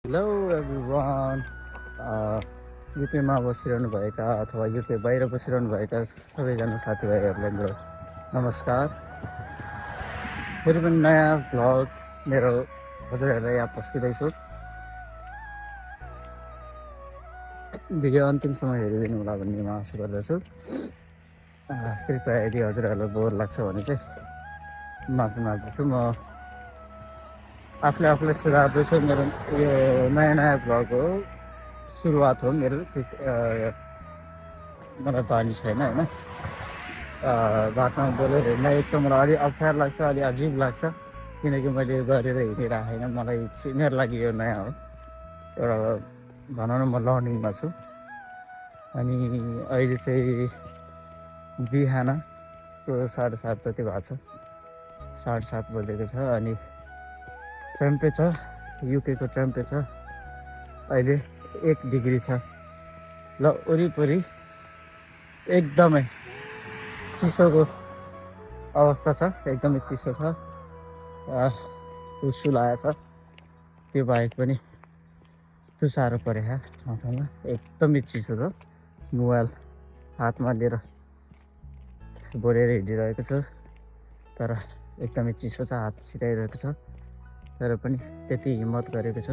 Hello everyone, युकेमा बसिरहनुभएका अथवा UK बाहिर बसिरहनुभएका सबैजना साथीभाइहरूलाई मेरो नमस्कार। फेरि पनि नयाँ भ्लग मेरो हजुरहरूलाई यहाँ पस्किँदैछु। भिडियो अन्तिमसम्म हेरिदिनु होला भन्ने म आशा गर्दछु। कृपया यदि हजुरहरूलाई बोर लाग्छ भने चाहिँ माफी माग्दछु। म आफूलाई सुधार्दैछु। मेरो यो नयाँ भ्लग हो, सुरुवात हो मेरो। मलाई बानी छैन होइन, बाटोमा बोलेर हिँड्दा एक त मलाई अलिक अप्ठ्यारो लाग्छ, अलिक अजिब लाग्छ, किनकि मैले गरेर हिँडिरहेको होइन। मेरो लागि यो नयाँ हो, एउटा भनौँ न म लर्निङमा छु। अनि अहिले चाहिँ बिहानको 7:30 जति भएको छ, 7:30 बजेको छ। अनि टेम्परेचर, युकेको टेम्परेचर अहिले 1 डिग्री छ। ल वरिपरि एकदमै चिसोको अवस्था छ, एकदमै चिसो छ, हुस्सु लागेको छ। त्यो बाहेक पनि तुसारो परेको ठाउँ ठाउँमा एकदमै चिसो छ। मोबाइल हातमा लिएर बोलेर हिँडिरहेको छु, तर एकदमै चिसो छ, हात छिटाइरहेको छ। तर पनि त्यति हिम्मत गरेको छु।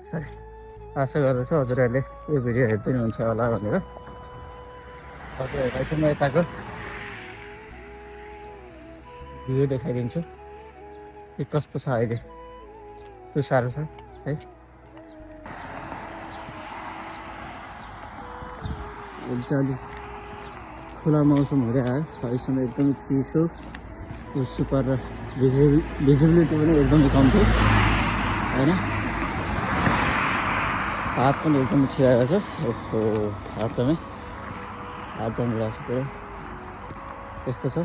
सरी, आशा गर्दछु हजुरहरूले यो भिडियो हेरिदिनुहुन्छ होला भनेर। हजुरहरूलाई चाहिँ म यताको भ्यू देखाइदिन्छु कि कस्तो छ अहिले। तुसारो छ है। अहिले चाहिँ अलिक खुला मौसम हुँदै आयो। अहिलेसम्म एकदमै चिसो, हुस्सु परेर भिजिबिलिटी पनि एकदमै कम्ती होइन। हात पनि एकदमै छिराएको छ। ओहो, हात जमिरहेको छ पुरै। यस्तो छ।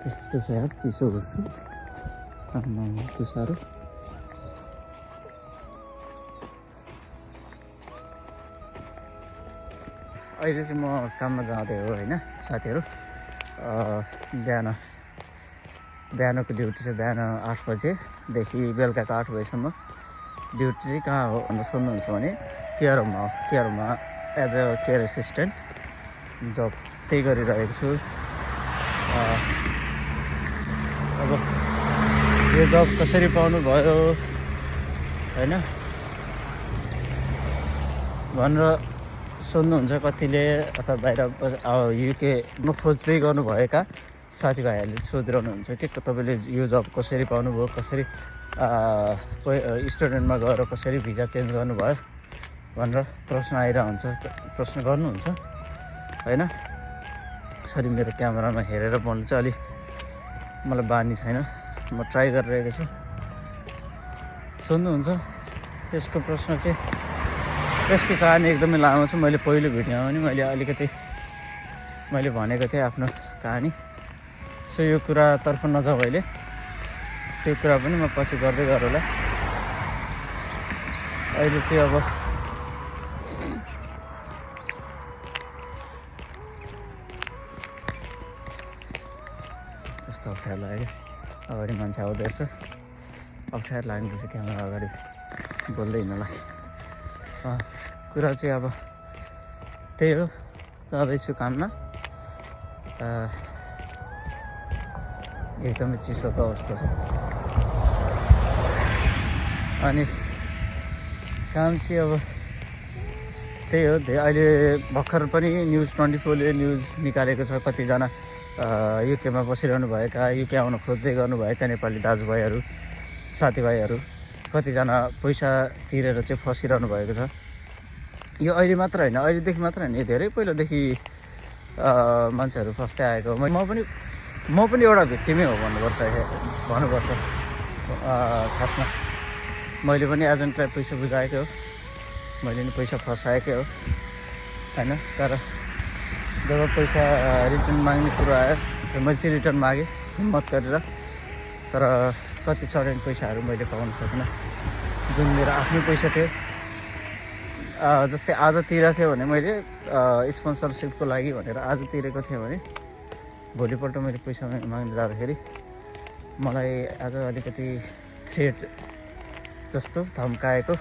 यस्तो छ यार, चिसो हुस्सु, तुसारो। अहिले चाहिँ म काममा जाँदै हो होइन साथीहरू। बिहानको ड्युटी चाहिँ बिहान 8 बजेदेखि बेलुकाको 8 बजीसम्म ड्युटी चाहिँ कहाँ हो भनेर सोध्नुहुन्छ भने केयर होममा हो। केयर होममा एज अ केयर एसिस्टेन्ट जब त्यही गरिरहेको छु। अब यो जब कसरी पाउनुभयो होइन भनेर सोध्नुहुन्छ कतिले, अथवा बाहिर युकेमा खोज्दै गर्नुभएका साथीभाइहरूले सोधिरहनुहुन्छ कि तपाईँले यो जब कसरी पाउनुभयो, कसरी स्टुडेन्टमा गएर कसरी भिजा चेन्ज गर्नुभयो भनेर प्रश्न गर्नुहुन्छ होइन। सरी, मेरो क्यामेरामा हेरेर बोल्नु चाहिँ अलिक मलाई बानी छैन। म ट्राई गरिरहेको छु। सोध्नुहुन्छ यसको प्रश्न चाहिँ, यसको कहानी एकदमै लामो छ। मैले पहिलो भिडियोमा पनि मैले भनेको थिएँ आफ्नो कहानी। सो यो कुरातर्फ नजाउँ अहिले, त्यो कुरा पनि म पछि गर्दै गरौँला। अहिले चाहिँ अब कस्तो अप्ठ्यारो लाग्यो, अगाडि मान्छे आउँदैछ, अप्ठ्यारो लाग्नुपर्छ क्यामेरा अगाडि बोल्दै हिँड्नलाई। कुरा चाहिँ अब त्यही हो, जाँदैछु काममा। एकदमै चिसोको अवस्था छ। अनि काम चाहिँ अब त्यही हो। अहिले भर्खर पनि न्युज 24ले न्युज निकालेको छ। कतिजना युकेमा बसिरहनुभएका, युके आउन खोज्दै गर्नुभएका नेपाली दाजुभाइहरू, साथीभाइहरू, कतिजना पैसा तिरेर चाहिँ फसिरहनु भएको छ। यो अहिले मात्र होइन, अहिलेदेखि मात्र होइन, धेरै पहिलादेखि मान्छेहरू फस्दै आएको। म पनि एउटा भिक्टिमै हो भन्नुपर्छ। खासमा मैले पनि एजेन्टलाई पैसा बुझाएकै हो, मैले नि पैसा फसाएकै हो होइन। तर जब पैसा रिटर्न माग्ने कुरो आयो, मैले चाहिँ रिटर्न मागेँ हिम्मत गरेर। तर कति सर्टेन पैसाहरू मैले पाउन सकिनँ जुन मेरो आफ्नै पैसा थियो। जस्तै आज तिरेको थियो भने मैले स्पोन्सरसिपको लागि भनेर आज तिरेको थियो भने भोलिपल्ट मैले पैसा माग्न जाँदाखेरि मलाई आज अलिकति थ्रेट जस्तो धम्काएको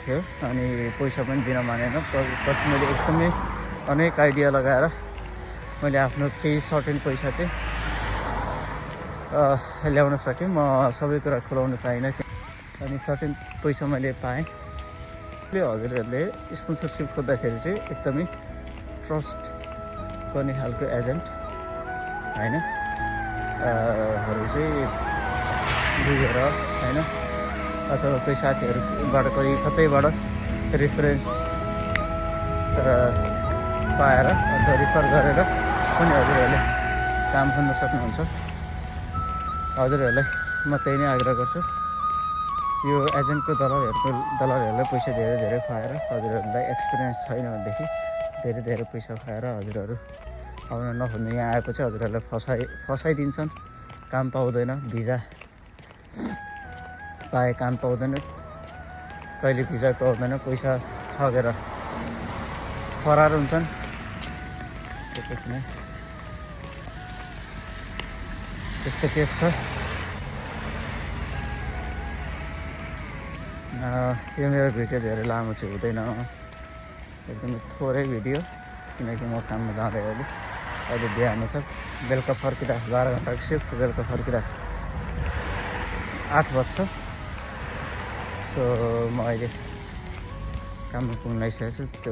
थियो अनि पैसा पनि दिन मानेन। पछि मैले एकदमै अनेक आइडिया लगाएर मैले आफ्नो केही सर्टेन पैसा चाहिँ ल्याउन सकेँ। म सबै कुरा खुलाउन चाहिनँ अनि सर्टेन पैसा मैले पाएँ। हजुरहरूले स्पोन्सरसिप खोज्दाखेरि चाहिँ एकदमै ट्रस्ट गर्ने खालको एजेन्ट होइन हरू चाहिँ बुझेर होइन अथवा कोही साथीहरूबाट कोही कतैबाट रेफरेन्स पाएर अथवा रिफर गरेर पनि हजुरहरूले काम खोज्न सक्नुहुन्छ। हजुरहरूलाई म त्यही नै आग्रह गर्छु। यो एजेन्टको दलालहरूलाई पैसा धेरै खुवाएर हजुरहरूलाई एक्सपिरियन्स छैन भनेदेखि धेरै पैसा खुवाएर हजुरहरू आउन नखोज्नु। यहाँ आएपछि हजुरहरूलाई फसाइदिन्छन्। काम पाउँदैन, भिजा पाए काम पाउँदैन, कहिले भिजा पाउँदैन, पैसा ठगेर फरार हुन्छन्। त्यसमा त्यस्तो केस छ। यो मेरो भिडियो धेरै लामो चाहिँ हुँदैन, एकदमै थोरै भिडियो, किनकि म काममा जाँदै अहिले बिहान छ। बेलुका फर्किँदा 12 घन्टाको सिफ्ट, बेलुका फर्किँदा 8 बज्छ। सो म अहिले काममा पुग्न लागिसकेको छु।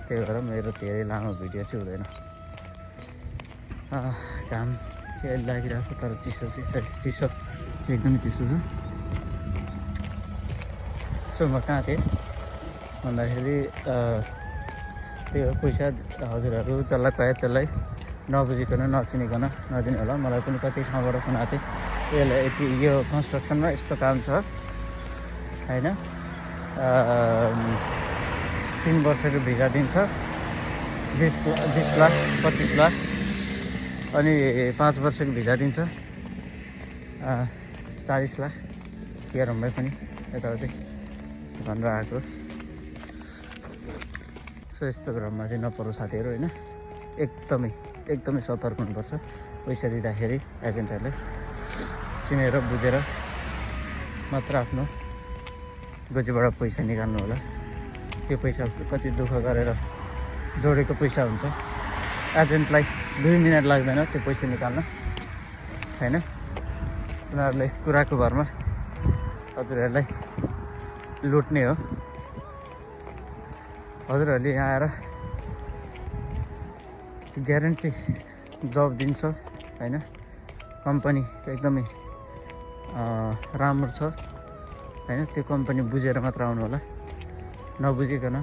त्यही भएर मेरो धेरै लामो भिडियो चाहिँ हुँदैन। घाम चाहिँ अहिले लागिरहेको छ, तर चिसो चाहिँ एकदमै चिसो छ। सो म कहाँ थिएँ भन्दाखेरि त्यही हो, पैसा हजुरहरू जसलाई पायो त्यसलाई नबुझिकन नचिनिकन नदिनु होला। मलाई पनि कति ठाउँबाट सुनाएको थिएँ यसलाई यति यो कन्स्ट्रक्सनमा यस्तो काम छ होइन, 3 वर्षको भिजा दिन्छ, 20 लाख 25 लाख, अनि 5 वर्षको भिजा दिन्छ 40 लाख। केरममै पनि यताउति भनेर आएको। सो यस्तो क्रममा चाहिँ नपरोस् साथीहरू होइन। एकदमै सतर्क हुनुपर्छ। पैसा दिँदाखेरि एजेन्टहरूले चिनेर बुझेर मात्र आफ्नो गोजीबाट पैसा निकाल्नु होला। त्यो पैसा कति दुःख गरेर जोडेको पैसा हुन्छ। एजेन्टलाई 2 मिनट लाग्दैन त्यो पैसा निकाल्न होइन। उनीहरूले कुराको भरमा हजुरहरूलाई लुट्ने हो। हजुरहरूले यहाँ आएर ग्यारेन्टी जब दिन्छ होइन, कम्पनी एकदमै राम्रो छ होइन। त्यो कम्पनी बुझेर मात्र आउनु होला, नबुझिकन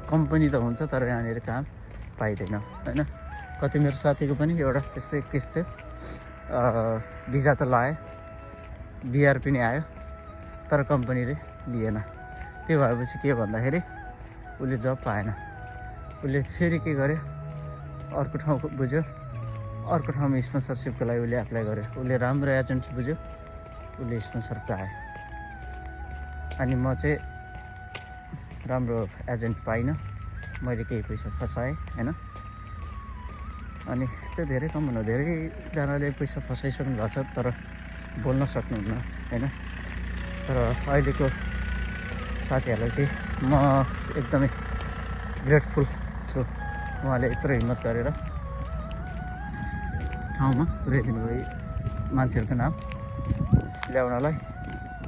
कम्पनी त हुन्छ तर यहाँनिर काम पाइँदैन होइन। कति मेरो साथीको पनि एउटा त्यस्तै केस थियो। भिजा त लायो, बिआर पनि आयो, तर कम्पनीले लिएन। त्यो भएपछि के भन्दाखेरि उसले जब पाएन। उसले फेरि के गर्यो, अर्को ठाउँ बुझ्यो, अर्को ठाउँमा स्पोन्सरसिपको लागि उसले एप्लाई गर्यो। उसले राम्रो एजेन्ट बुझ्यो, उसले स्पोन्सर पायो। अनि म चाहिँ राम्रो एजेन्ट पाइनँ, मैले केही पैसा फसाएँ होइन। अनि त्यो धेरै कम हुनु, धेरैजनाले पैसा फसाइसक्नु भएको छ तर बोल्न सक्नुहुन्न होइन। तर अहिलेको साथीहरूलाई चाहिँ म एकदमै ग्रेटफुल छु। उहाँले यत्रो हिम्मत गरेर ठाउँमा पुर्याइदिनु भयो, मान्छेहरूको नाम ल्याउनलाई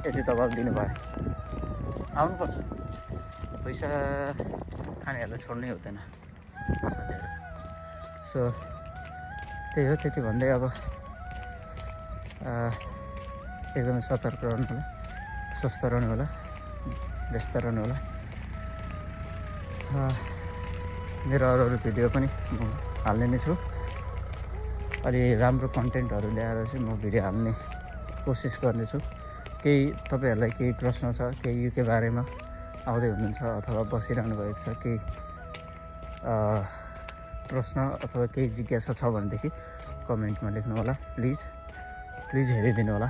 यति दबाब दिनुभयो। आउनुपर्छ, पैसा खानेहरूलाई छोड्नै हुँदैन साथीहरू। सो त्यही हो, त्यति भन्दै अब एकदमै सतर्क रहनु होला, स्वस्थ रहनु होला, व्यस्त रहनु होला। मेरो अरू भिडियो पनि म हाल्ने नै छु। अलि राम्रो कन्टेन्टहरू ल्याएर चाहिँ म भिडियो हाल्ने कोसिस गर्नेछु। केही तपाईँहरूलाई केही प्रश्न छ, केही युके बारेमा आउँदै हुनुहुन्छ अथवा बसिरहनु भएको छ, केही प्रश्न अथवा केही जिज्ञासा छ भनेदेखि कमेन्टमा लेख्नु होला प्लिज हेरिदिनु होला।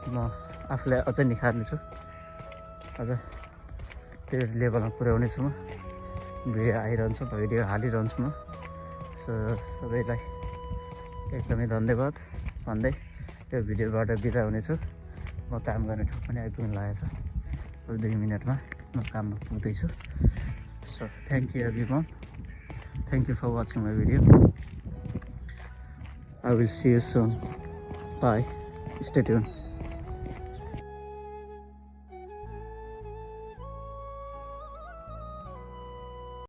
म आफूलाई अझ निखार्नेछु, अझ त्यो लेभलमा पुर्याउने छु म। भिडियो आइरहन्छ, भिडियो हालिरहन्छु म। सो सबैलाई एकदमै धन्यवाद भन्दै यो भिडियोबाट बिदा हुनेछु। म काम गर्ने ठाउँ पनि आइपुग्नु लागेको छ, अब 2 मिनटमा म काममा पुग्दैछु। So thank you everyone, thank you for watching my video. I will see you soon. Bye. Stay tuned.